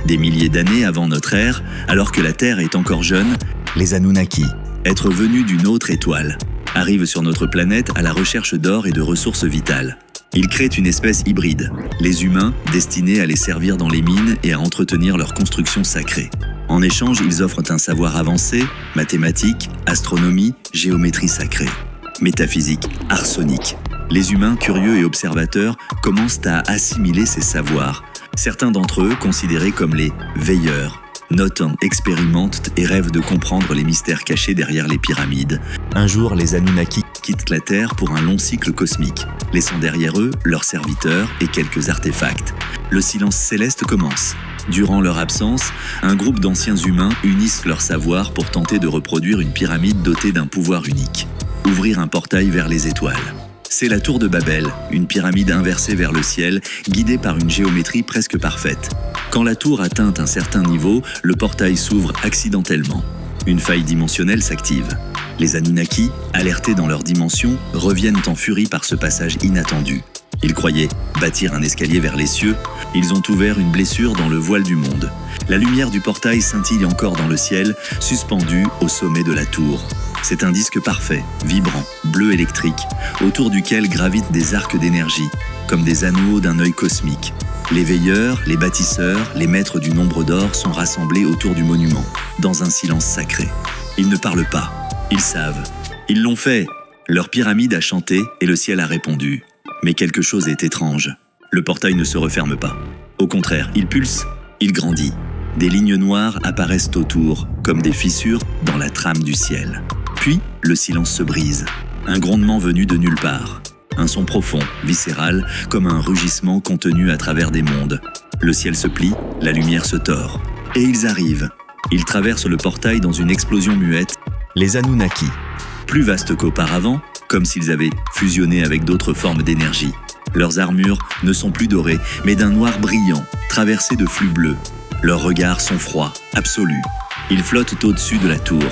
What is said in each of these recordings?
Des milliers d'années avant notre ère, alors que la Terre est encore jeune, les Anunnaki, êtres venus d'une autre étoile, arrivent sur notre planète à la recherche d'or et de ressources vitales. Ils créent une espèce hybride, les humains destinés à les servir dans les mines et à entretenir leur construction sacrée. En échange, ils offrent un savoir avancé, mathématiques, astronomie, géométrie sacrée, métaphysique, art sonique. Les humains, curieux et observateurs, commencent à assimiler ces savoirs. Certains d'entre eux, considérés comme les veilleurs, notent, expérimentent et rêvent de comprendre les mystères cachés derrière les pyramides. Un jour, les Anunnaki quittent la Terre pour un long cycle cosmique, laissant derrière eux leurs serviteurs et quelques artefacts. Le silence céleste commence. Durant leur absence, un groupe d'anciens humains unissent leur savoir pour tenter de reproduire une pyramide dotée d'un pouvoir unique. Ouvrir un portail vers les étoiles. C'est la tour de Babel, une pyramide inversée vers le ciel, guidée par une géométrie presque parfaite. Quand la tour atteint un certain niveau, le portail s'ouvre accidentellement. Une faille dimensionnelle s'active. Les Anunnaki, alertés dans leur dimension, reviennent en furie par ce passage inattendu. Ils croyaient bâtir un escalier vers les cieux. Ils ont ouvert une blessure dans le voile du monde. La lumière du portail scintille encore dans le ciel, suspendue au sommet de la tour. C'est un disque parfait, vibrant, bleu électrique, autour duquel gravitent des arcs d'énergie, comme des anneaux d'un œil cosmique. Les veilleurs, les bâtisseurs, les maîtres du nombre d'or sont rassemblés autour du monument, dans un silence sacré. Ils ne parlent pas, ils savent. Ils l'ont fait. Leur pyramide a chanté et le ciel a répondu. Mais quelque chose est étrange. Le portail ne se referme pas. Au contraire, il pulse, il grandit. Des lignes noires apparaissent autour, comme des fissures dans la trame du ciel. Puis, le silence se brise. Un grondement venu de nulle part. Un son profond, viscéral, comme un rugissement contenu à travers des mondes. Le ciel se plie, la lumière se tord. Et ils arrivent. Ils traversent le portail dans une explosion muette. Les Anunnaki. Plus vastes qu'auparavant, comme s'ils avaient fusionné avec d'autres formes d'énergie. Leurs armures ne sont plus dorées, mais d'un noir brillant, traversé de flux bleus. Leurs regards sont froids, absolus. Ils flottent au-dessus de la tour,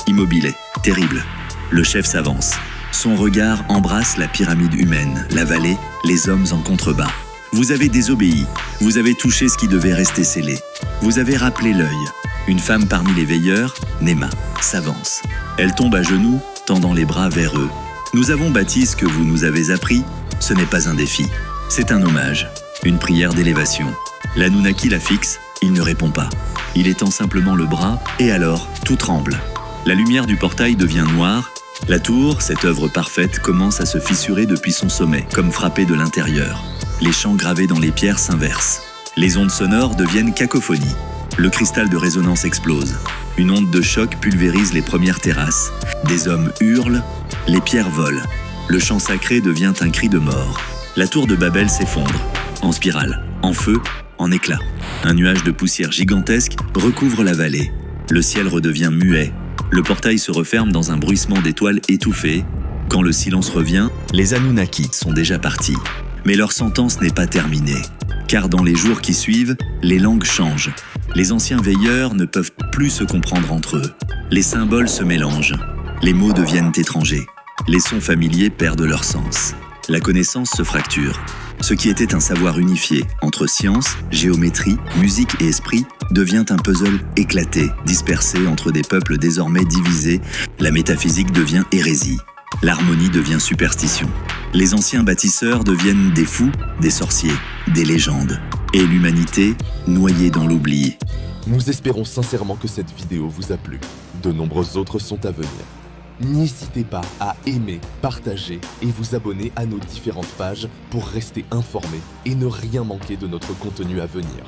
immobilés, terribles. Le chef s'avance. Son regard embrasse la pyramide humaine, la vallée, les hommes en contrebas. Vous avez désobéi, vous avez touché ce qui devait rester scellé. Vous avez rappelé l'œil. Une femme parmi les veilleurs, Nema, s'avance. Elle tombe à genoux, tendant les bras vers eux. Nous avons bâti ce que vous nous avez appris. Ce n'est pas un défi, c'est un hommage, une prière d'élévation. L'Anunnaki la fixe, il ne répond pas. Il étend simplement le bras, et alors, tout tremble. La lumière du portail devient noire. La tour, cette œuvre parfaite, commence à se fissurer depuis son sommet, comme frappée de l'intérieur. Les chants gravés dans les pierres s'inversent. Les ondes sonores deviennent cacophonie. Le cristal de résonance explose. Une onde de choc pulvérise les premières terrasses. Des hommes hurlent, les pierres volent. Le chant sacré devient un cri de mort. La tour de Babel s'effondre, en spirale, en feu, en éclats. Un nuage de poussière gigantesque recouvre la vallée. Le ciel redevient muet. Le portail se referme dans un bruissement d'étoiles étouffées. Quand le silence revient, les Anunnaki sont déjà partis. Mais leur sentence n'est pas terminée. Car dans les jours qui suivent, les langues changent. Les anciens veilleurs ne peuvent plus se comprendre entre eux. Les symboles se mélangent. Les mots deviennent étrangers. Les sons familiers perdent leur sens. La connaissance se fracture. Ce qui était un savoir unifié entre science, géométrie, musique et esprit devient un puzzle éclaté, dispersé entre des peuples désormais divisés. La métaphysique devient hérésie. L'harmonie devient superstition. Les anciens bâtisseurs deviennent des fous, des sorciers, des légendes. Et l'humanité, noyée dans l'oubli. Nous espérons sincèrement que cette vidéo vous a plu. De nombreuses autres sont à venir. N'hésitez pas à aimer, partager et vous abonner à nos différentes pages pour rester informé et ne rien manquer de notre contenu à venir.